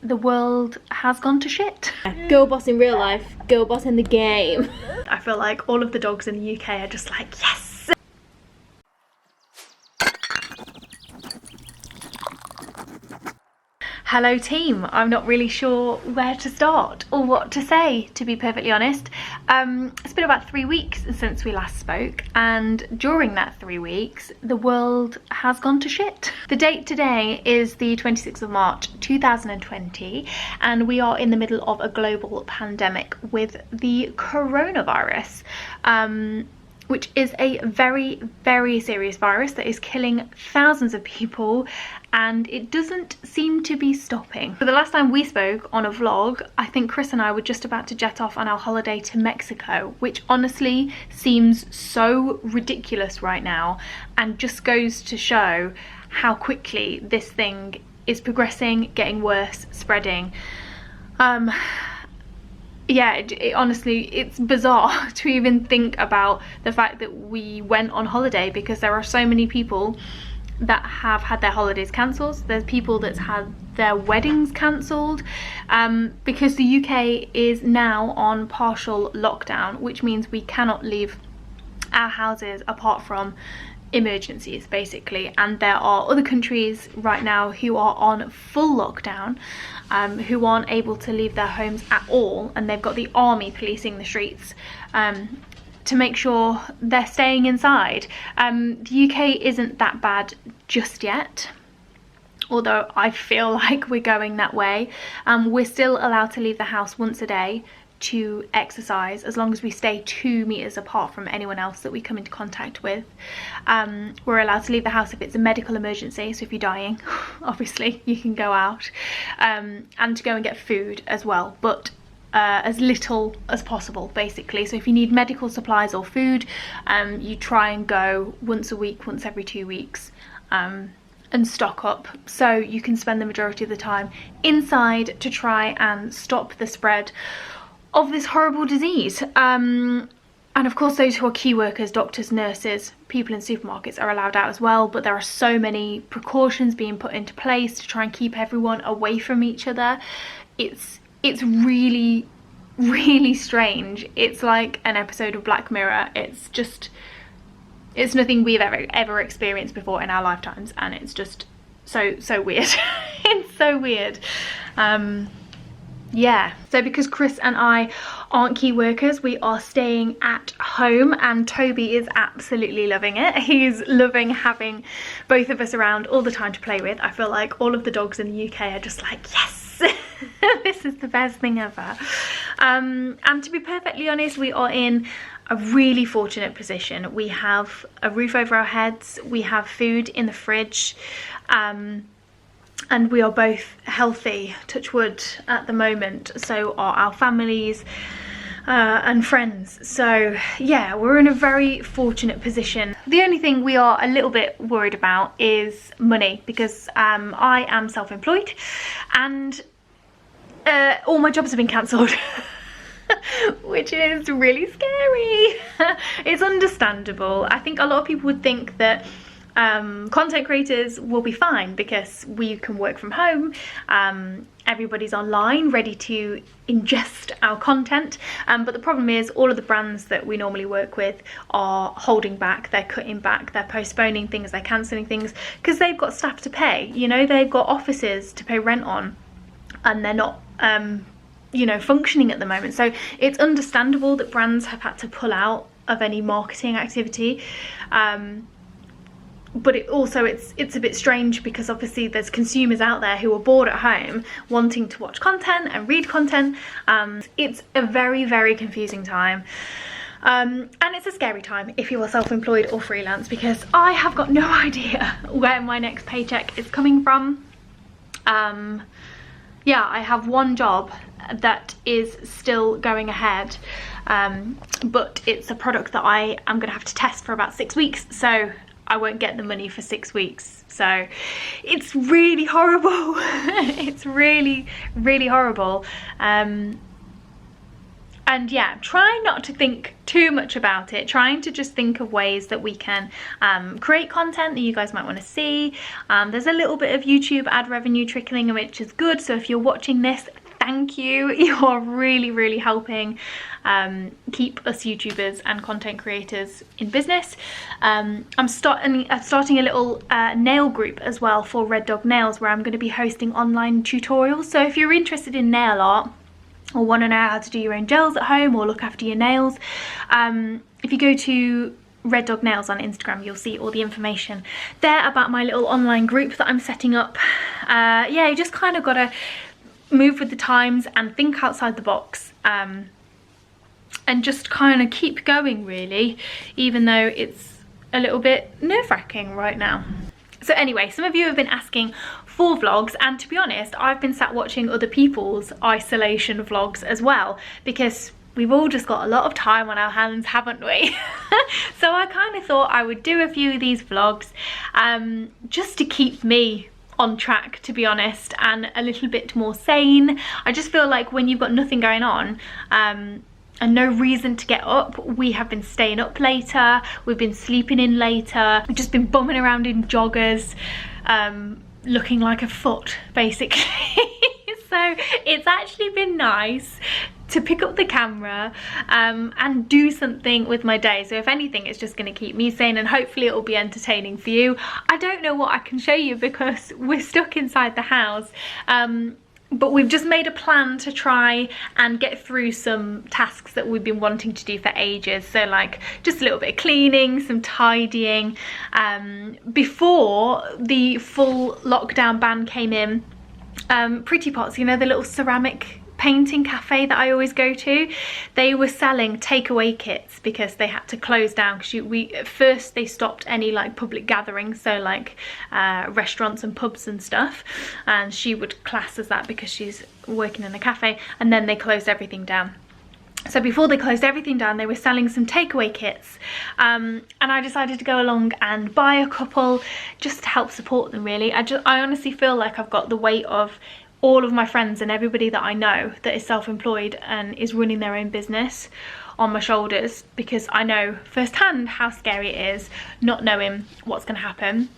the world has gone to shit. Girl boss in real life, girl boss in the game. I feel like all of the dogs in the UK are just like, yes! Hello team, I'm not really sure where to start or what to say, to be perfectly honest. It's been about 3 weeks since we last spoke, and during that 3 weeks the world has gone to shit. The date today is the 26th of March 2020, and we are in the middle of a global pandemic with the coronavirus, which is a very, very serious virus that is killing thousands of people, and it doesn't seem to be stopping. So the last time we spoke on a vlog, I think Chris and I were just about to jet off on our holiday to Mexico, which honestly seems so ridiculous right now, and just goes to show how quickly this thing is progressing, getting worse, spreading. Yeah, honestly, it's bizarre to even think about the fact that we went on holiday, because there are so many people that have had their holidays cancelled. There's people that's had their weddings cancelled, because the UK is now on partial lockdown, which means we cannot leave our houses apart from emergencies, basically. And there are other countries right now who are on full lockdown, who aren't able to leave their homes at all, and they've got the army policing the streets to make sure they're staying inside. The UK isn't that bad just yet, although I feel like we're going that way. We're still allowed to leave the house once a day to exercise, as long as we stay 2 meters apart from anyone else that we come into contact with. We're allowed to leave the house if it's a medical emergency, so if you're dying, obviously you can go out, and to go and get food as well, but as little as possible, basically. So if you need medical supplies or food, you try and go once a week, once every 2 weeks, and stock up, so you can spend the majority of the time inside to try and stop the spread of this horrible disease. And of course those who are key workers, doctors, nurses, people in supermarkets are allowed out as well, but there are so many precautions being put into place to try and keep everyone away from each other. It's really, really strange. It's like an episode of Black Mirror. It's nothing we've ever experienced before in our lifetimes, and it's just so weird. It's so weird. Yeah, so because Chris and I aren't key workers, we are staying at home, and Toby is absolutely loving it. He's loving having both of us around all the time to play with. I feel like all of the dogs in the UK are just like, yes, this is the best thing ever. And to be perfectly honest, we are in a really fortunate position. We have a roof over our heads, we have food in the fridge, and we are both healthy, touch wood, at the moment. So are our families and friends. So yeah, we're in a very fortunate position. The only thing we are a little bit worried about is money, because I am self-employed, and all my jobs have been cancelled. Which is really scary. It's understandable. I think a lot of people would think that content creators will be fine because we can work from home, everybody's online ready to ingest our content, but the problem is all of the brands that we normally work with are holding back, they're cutting back, they're postponing things, they're cancelling things, because they've got staff to pay, you know, they've got offices to pay rent on, and they're not you know, functioning at the moment. So it's understandable that brands have had to pull out of any marketing activity, but it's a bit strange, because obviously there's consumers out there who are bored at home wanting to watch content and read content. It's a very, very confusing time, and it's a scary time if you are self-employed or freelance, because I have got no idea where my next paycheck is coming from. Yeah, I have one job that is still going ahead, but it's a product that I am going to have to test for about 6 weeks, so I won't get the money for 6 weeks. So it's really horrible. It's really, really horrible. And And yeah, try not to think too much about it, trying to just think of ways that we can create content that you guys might want to see. There's a little bit of YouTube ad revenue trickling in, which is good. So if you're watching this, thank you. You're really helping keep us YouTubers and content creators in business. I'm starting a little nail group as well for Red Dog Nails, where I'm going to be hosting online tutorials. So if you're interested in nail art or want to know how to do your own gels at home or look after your nails, if you go to Red Dog Nails on Instagram, you'll see all the information there about my little online group that I'm setting up. Yeah, you just kind of got to move with the times and think outside the box, and just kind of keep going, really, even though it's a little bit nerve-wracking right now. So anyway, some of you have been asking for vlogs, and to be honest, I've been sat watching other people's isolation vlogs as well, because we've all just got a lot of time on our hands, haven't we? So I kind of thought I would do a few of these vlogs just to keep me on track, to be honest, and a little bit more sane. I just feel like when you've got nothing going on and no reason to get up, we have been staying up later, we've been sleeping in later, we've just been bumming around in joggers, looking like a foot, basically. So it's actually been nice to pick up the camera and do something with my day. So if anything, it's just going to keep me sane, and hopefully it will be entertaining for you. I don't know what I can show you because we're stuck inside the house, but we've just made a plan to try and get through some tasks that we've been wanting to do for ages. So like just a little bit of cleaning, some tidying. Before the full lockdown ban came in, Pretty Pots, you know, the little ceramic painting cafe that I always go to, they were selling takeaway kits because they had to close down, because at first they stopped any like public gatherings, so like restaurants and pubs and stuff, and she would class as that because she's working in a cafe, and then they closed everything down. So before they closed everything down, they were selling some takeaway kits, and I decided to go along and buy a couple just to help support them, really. I honestly feel like I've got the weight of all of my friends and everybody that I know that is self-employed and is running their own business on my shoulders, because I know firsthand how scary it is not knowing what's going to happen.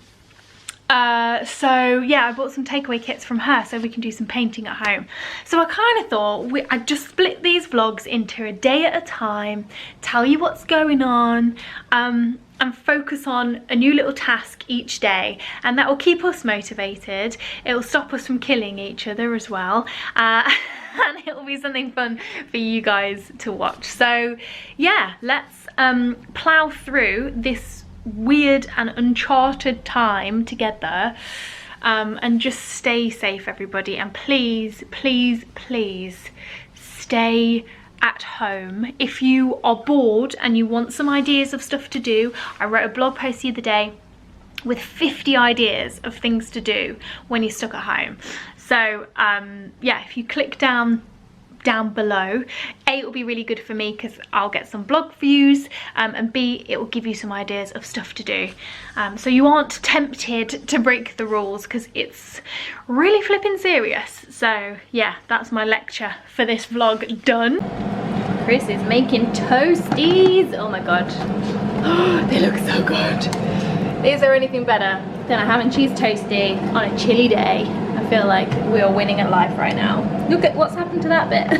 So yeah, I bought some takeaway kits from her so we can do some painting at home. So I kind of thought I'd just split these vlogs into a day at a time, tell you what's going on, and focus on a new little task each day, and that will keep us motivated. It will stop us from killing each other as well, and it will be something fun for you guys to watch. So yeah, let's plow through this weird and uncharted time together, and just stay safe, everybody, and please stay at home. If you are bored and you want some ideas of stuff to do, I wrote a blog post the other day with 50 ideas of things to do when you're stuck at home. So yeah, if you click down below, A, it will be really good for me because I'll get some blog views, and B, it will give you some ideas of stuff to do, so you aren't tempted to break the rules, because it's really flipping serious. So yeah, that's my lecture for this vlog done. Chris is making toasties. Oh my god, they look so good. Is there anything better than a ham and cheese toastie on a chilly day? I feel like we are winning at life right now. Look at what's happened to that bit.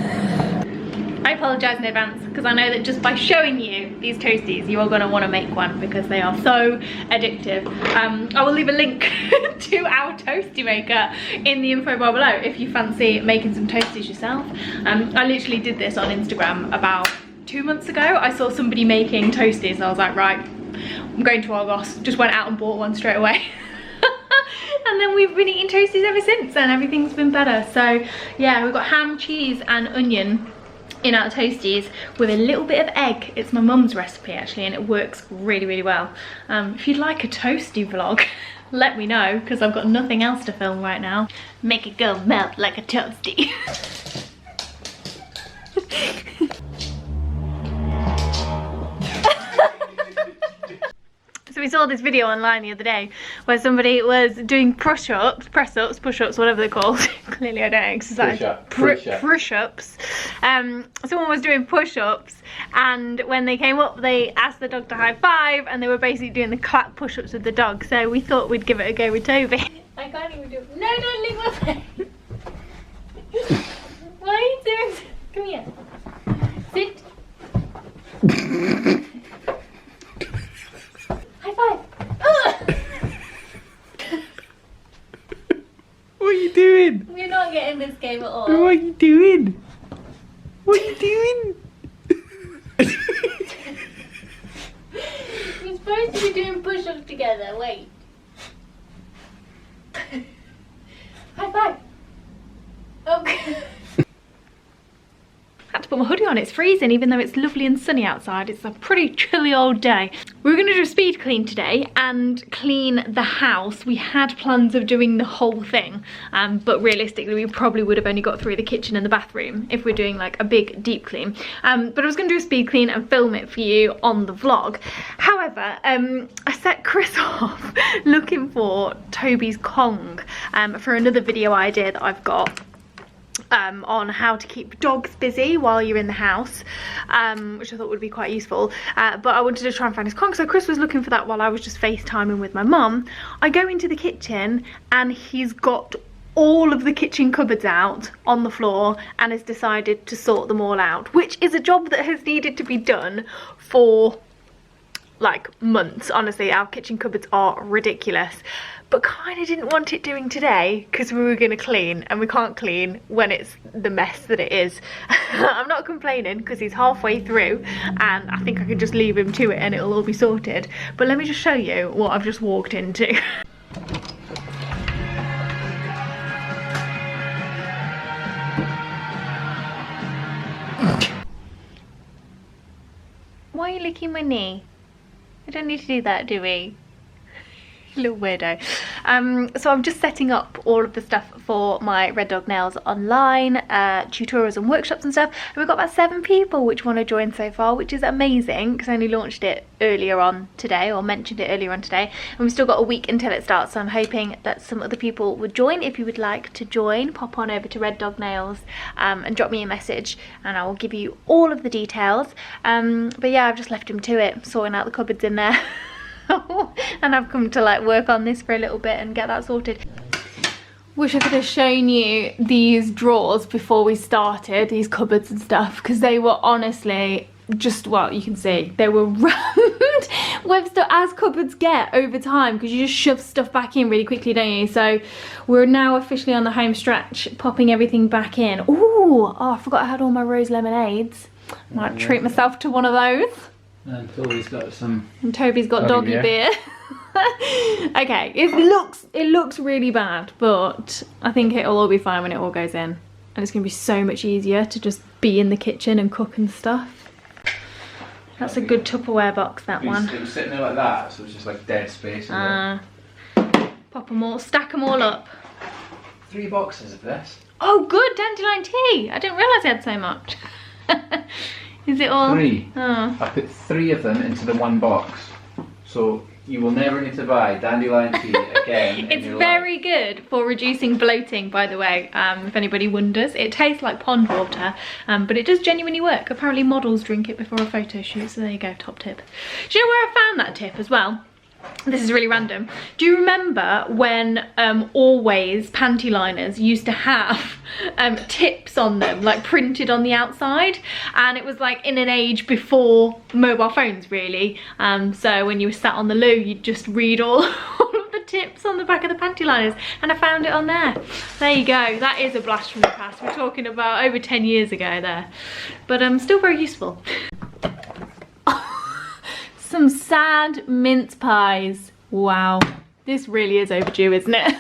I apologise in advance, because I know that just by showing you these toasties, you are going to want to make one because they are so addictive. I will leave a link to our toasty maker in the info bar below if you fancy making some toasties yourself. I literally did this on Instagram about 2 months ago. I saw somebody making toasties and I was like, right, I'm going to Argos. Just went out and bought one straight away. And then we've been eating toasties ever since, and everything's been better. So yeah, we've got ham, cheese and onion in our toasties with a little bit of egg. It's my mum's recipe actually, and it works really well. If you'd like a toasty vlog, let me know, because I've got nothing else to film right now. Make it go melt like a toasty. So we saw this video online the other day where somebody was doing push-ups, press-ups, push-ups, whatever they're called. Clearly I don't exercise. Push-ups. Someone was doing push-ups, and when they came up they asked the dog to high five, and they were basically doing the clap push-ups with the dog, so we thought we'd give it a go with Toby. I can't even do it. No, don't leave my face. Why are you doing this? Come here. Sit. High five. What are you doing? We're not getting this game at all. What are you doing? What are you doing? We're supposed to be doing push-ups together. Wait. High five. Okay. Had to put my hoodie on, it's freezing even though it's lovely and sunny outside. It's a pretty chilly old day. We're going to do a speed clean today and clean the house. We had plans of doing the whole thing, but realistically we probably would have only got through the kitchen and the bathroom if we're doing like a big deep clean. But I was going to do a speed clean and film it for you on the vlog. However, I set Chris off looking for Toby's Kong for another video idea that I've got. On how to keep dogs busy while you're in the house, which I thought would be quite useful, but I wanted to try and find his Kong, so Chris was looking for that while I was just FaceTiming with my mum. I go into the kitchen and he's got all of the kitchen cupboards out on the floor and has decided to sort them all out, which is a job that has needed to be done for like months. Honestly, our kitchen cupboards are ridiculous, but kind of didn't want it doing today because we were going to clean, and we can't clean when it's the mess that it is. I'm not complaining because he's halfway through and I think I can just leave him to it and it'll all be sorted, but let me just show you what I've just walked into. Why are you licking my knee? I don't need to do that, do we? Little weirdo. So I'm just setting up all of the stuff for my Red Dog Nails online, tutorials and workshops and stuff, and we've got about 7 people which want to join so far, which is amazing because I only launched it earlier on today, or mentioned it earlier on today, and we've still got a week until it starts, so I'm hoping that some other people would join. If you would like to join, pop on over to Red Dog Nails and drop me a message and I will give you all of the details. But yeah, I've just left him to it, sorting out the cupboards in there. And I've come to like work on this for a little bit and get that sorted. Wish I could have shown you these drawers before we started, these cupboards and stuff, because they were honestly just, well, you can see they were rammed with stuff, as cupboards get over time, because you just shove stuff back in really quickly, don't you? So we're now officially on the home stretch, popping everything back in. Ooh, oh, I forgot I had all my rose lemonades. Might treat myself to one of those. And Toby's got some. And Toby's got doggy beer. Okay, it looks really bad, but I think it'll all be fine when it all goes in. And it's gonna be so much easier to just be in the kitchen and cook and stuff. That's a good Tupperware box, that one. It was sitting there like that, so it's just like dead space. Pop them all, stack them all up. 3 boxes of this. Oh, good, dandelion tea. I didn't realise I had so much. Is it all? 3. Oh. I put 3 of them into the one box, so you will never need to buy dandelion tea again. It's very good for reducing bloating, by the way, if anybody wonders. It tastes like pond water, but it does genuinely work. Apparently models drink it before a photo shoot, so there you go, top tip. Do you know where I found that tip as well? This is really random. Do you remember when Always panty liners used to have tips on them, like printed on the outside? And it was like in an age before mobile phones, really. So when you were sat on the loo, you'd just read all of the tips on the back of the panty liners, and I found it on there. There you go. That is a blast from the past. We're talking about over 10 years ago there, but still very useful. Some sad mince pies. Wow, this really is overdue, isn't it?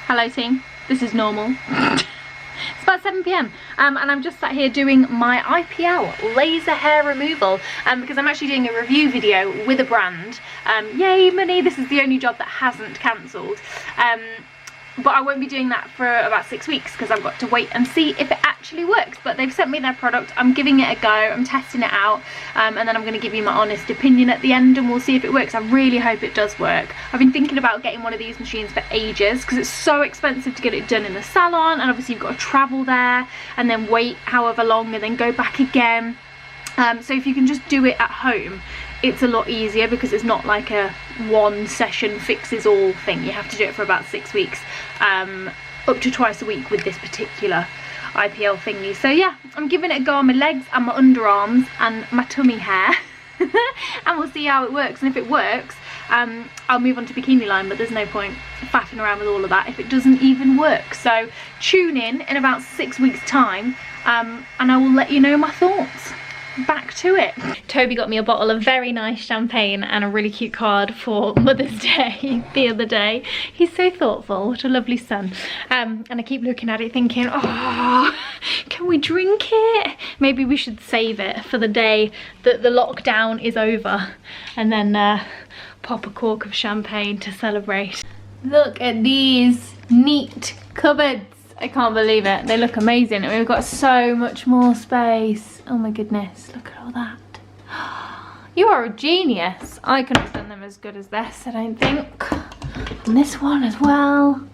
Hello team, this is normal. It's about 7 PM and I'm just sat here doing my IPL laser hair removal because I'm actually doing a review video with a brand. Yay money, this is the only job that hasn't cancelled. but I won't be doing that for about 6 weeks because I've got to wait and see if it actually works. But they've sent me their product, I'm giving it a go, I'm testing it out, and then I'm going to give you my honest opinion at the end, and we'll see if it works. I really hope it does work. I've been thinking about getting one of these machines for ages because it's so expensive to get it done in the salon, and obviously you've got to travel there and then wait however long and then go back again. So if you can just do it at home, it's a lot easier because it's not like a one session fixes all thing. You have to do it for about 6 weeks, up to twice a week with this particular IPL thingy. So yeah, I'm giving it a go on my legs and my underarms and my tummy hair and we'll see how it works. And if it works, I'll move on to bikini line, but there's no point faffing around with all of that if it doesn't even work. So tune in about 6 weeks time, and I will let you know my thoughts. Back to it. Toby got me a bottle of very nice champagne and a really cute card for Mother's Day the other day. He's so thoughtful, what a lovely son. And I keep looking at it thinking, oh, can we drink it? Maybe we should save it for the day that the lockdown is over, and then pop a cork of champagne to celebrate. Look at these neat cupboards. I can't believe it. They look amazing. And we've got so much more space. Oh my goodness, look at all that. You are a genius. I couldn't have done them as good as this, I don't think. And this one as well.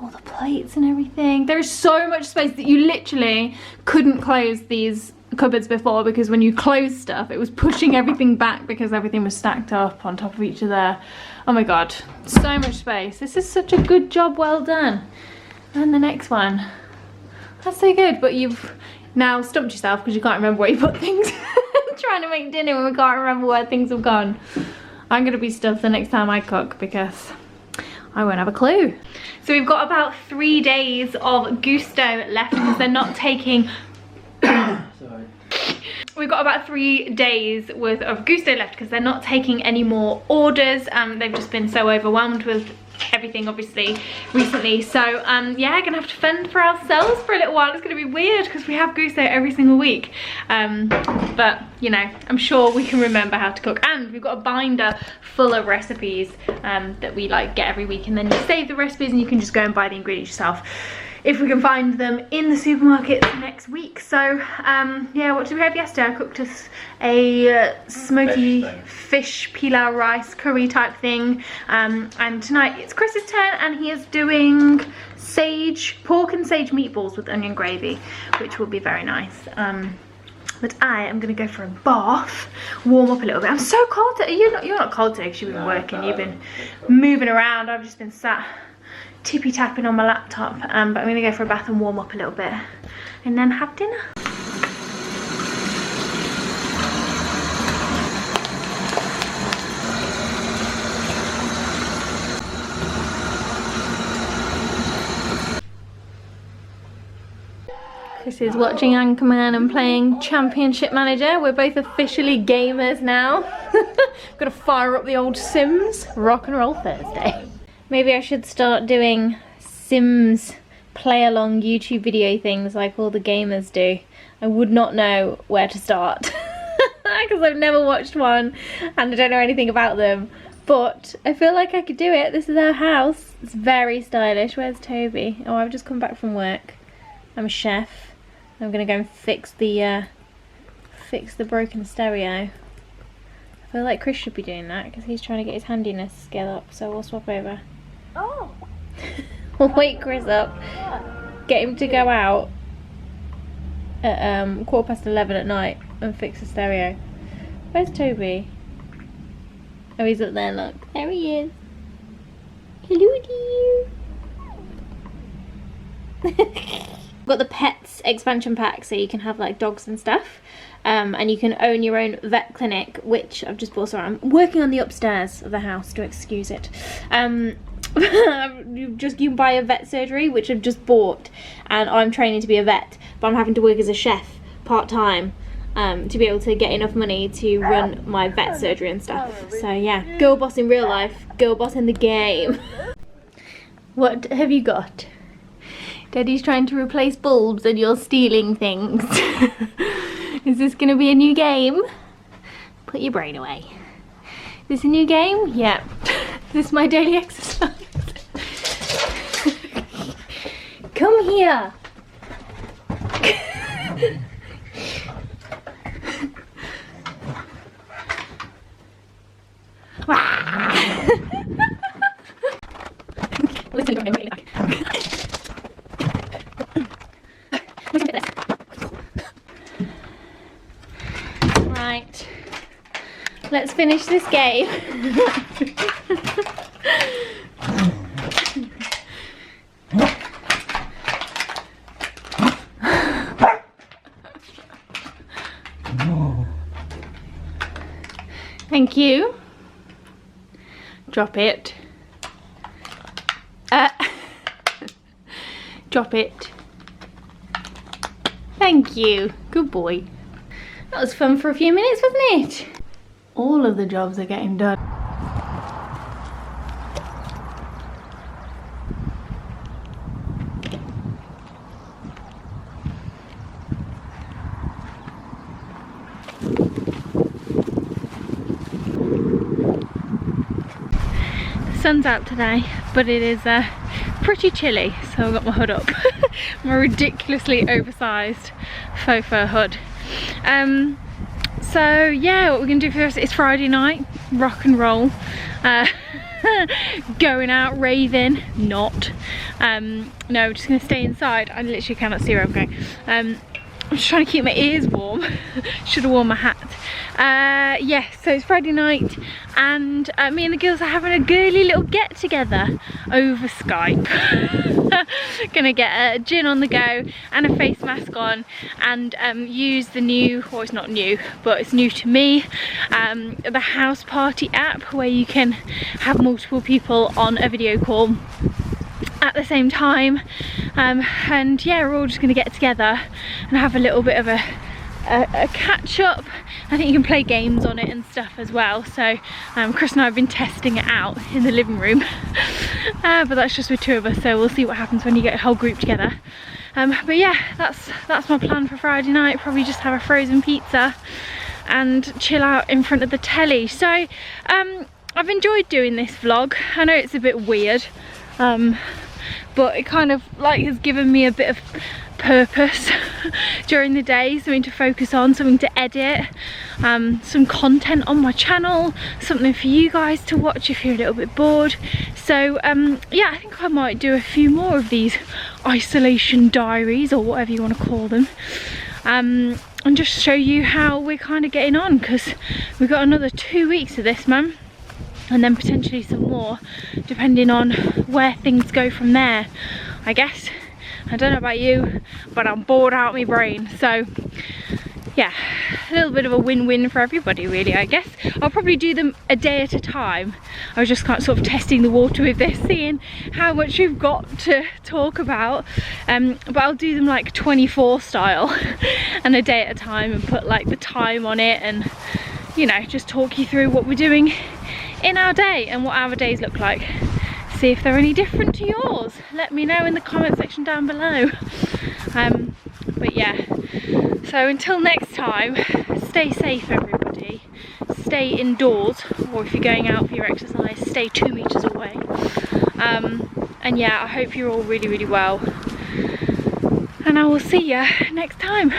All the plates and everything. There is so much space that you literally couldn't close these cupboards before, because when you close stuff, it was pushing everything back because everything was stacked up on top of each other. Oh my God, so much space. This is such a good job, well done. And the next one, that's so good, but you've now stumped yourself because you can't remember where you put things. Trying to make dinner and we can't remember where things have gone. I'm gonna be stuffed the next time I cook because I won't have a clue. So we've got about 3 days of Gusto left because they're not taking Sorry. We've got about 3 days worth of Gusto left because they're not taking any more orders. They've just been so overwhelmed with everything obviously recently. So yeah, gonna have to fend for ourselves for a little while. It's gonna be weird because we have Gusto every single week. But you know, I'm sure we can remember how to cook. And we've got a binder full of recipes that we like get every week, and then you save the recipes and you can just go and buy the ingredients yourself if we can find them in the supermarket next week. So yeah, what did we have yesterday? I cooked us a smoky fish pilau rice curry type thing, and tonight it's Chris's turn and he is doing pork and sage meatballs with onion gravy, which will be very nice. But I am gonna go for a bath, warm up a little bit. I'm so cold today. You're not cold today because you've been working, you've been moving around. I've just been sat tippy tapping on my laptop, but I'm gonna go for a bath and warm up a little bit and then have dinner. Chris is watching Anchorman and playing Championship Manager. We're both officially gamers now. Gotta fire up the old Sims. Rock and Roll Thursday. Maybe I should start doing Sims play-along YouTube video things like all the gamers do. I would not know where to start because I've never watched one and I don't know anything about them. But I feel like I could do it. This is our house. It's very stylish. Where's Toby? Oh, I've just come back from work. I'm a chef. I'm gonna go and fix the broken stereo. I feel like Chris should be doing that because he's trying to get his handiness skill up. So we'll swap over. Oh. We'll wake Chris up, get him to go out at 11:15 at night and fix the stereo. Where's Toby? Oh, he's up there, look. There he is. Hello dear. Got the pets expansion pack, so you can have like dogs and stuff, and you can own your own vet clinic, which I've just bought. Sorry, I'm working on the upstairs of the house, to excuse it. You can buy a vet surgery, which I've just bought, and I'm training to be a vet, but I'm having to work as a chef part-time to be able to get enough money to run my vet surgery and stuff. So yeah, girl boss in real life, girl boss in the game. What have you got? Daddy's trying to replace bulbs and you're stealing things. Is this gonna be a new game? Put your brain away. Is this a new game? Yep. This is my daily exercise. Come here. Right, let's finish this game. Thank you. Drop it. Drop it. Thank you. Good boy. That was fun for a few minutes, wasn't it? All of the jobs are getting done. The sun's out today, but it is pretty chilly, so I've got my hood up. My ridiculously oversized faux fur hood. So yeah, what we're gonna do for this is Friday night, rock and roll, going out raving, not. No, just gonna stay inside. I literally cannot see where I'm going. I'm just trying to keep my ears warm. Should have worn my hat. Yeah, so it's Friday night, and me and the girls are having a girly little get together over Skype. Gonna get a gin on the go and a face mask on, and use the new, or it's not new, but it's new to me, the House Party app, where you can have multiple people on a video call at the same time. And yeah, we're all just gonna get together and have a little bit of a catch up. I think you can play games on it and stuff as well. So Chris and I have been testing it out in the living room, but that's just with two of us, so we'll see what happens when you get a whole group together. But yeah, that's my plan for Friday night. Probably just have a frozen pizza and chill out in front of the telly. So I've enjoyed doing this vlog. I know it's a bit weird, but it kind of like has given me a bit of purpose during the day, something to focus on, something to edit, some content on my channel, something for you guys to watch if you're a little bit bored. So yeah, I think I might do a few more of these isolation diaries, or whatever you want to call them, and just show you how we're kind of getting on, because we've got another 2 weeks of this, man, and then potentially some more, depending on where things go from there, I guess. I don't know about you, but I'm bored out of my brain. So yeah, a little bit of a win-win for everybody really, I guess. I'll probably do them a day at a time. I was just kind of sort of testing the water with this, seeing how much we've got to talk about, but I'll do them like 24 style and a day at a time, and put like the time on it, and you know, just talk you through what we're doing in our day and what our days look like. See if they're any different to yours. Let me know in the comment section down below. But yeah, so until next time, stay safe everybody, stay indoors, or if you're going out for your exercise, stay 2 meters away. And yeah, I hope you're all really, really well, and I will see you next time.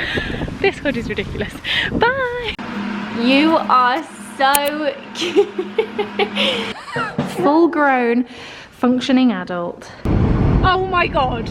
This hood is ridiculous. Bye. You are so cute. Full grown functioning adult. Oh my god.